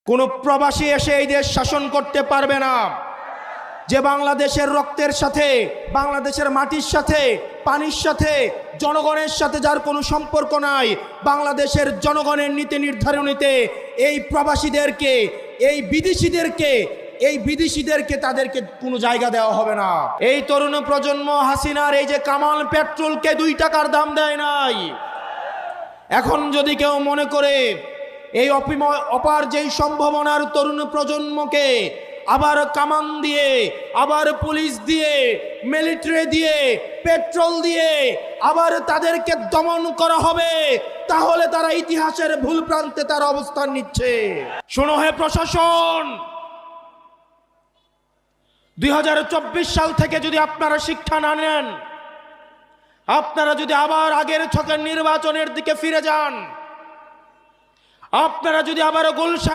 কোন প্রবাসী এসে এই দেশ শাসন করতে পারবে না। যে বাংলাদেশের রক্তের সাথে, বাংলাদেশের মাটির সাথে, পানির সাথে, জনগণের সাথে যার কোনো সম্পর্ক নাই, বাংলাদেশের জনগণের নীতি নির্ধারণীতে এই প্রবাসীদেরকে, এই বিদেশিদেরকে তাদেরকে কোনো জায়গা দেওয়া হবে না। এই তরুণ প্রজন্ম হাসিনার এই যে কামাল পেট্রোলকে 2 টাকার দাম দেয় নাই। এখন যদি কেউ মনে করে এই অপার যেই সম্ভাবনার তরুণ প্রজন্মকে আবার কামান দিয়ে, আবার পুলিশ দিয়ে, মিলিটারি দিয়ে, পেট্রোল দিয়ে আবার তাদেরকে দমন করা হবে, তাহলে তারা ইতিহাসের ভুল প্রান্তে তার অবস্থান নিচ্ছে। শোনো হে প্রশাসন, 2024 সাল থেকে যদি আপনারা শিক্ষা না নেন, আপনারা যদি আবার আগের ছকের নির্বাচনের দিকে ফিরে যান, আপনারা যদি আবার গুলশান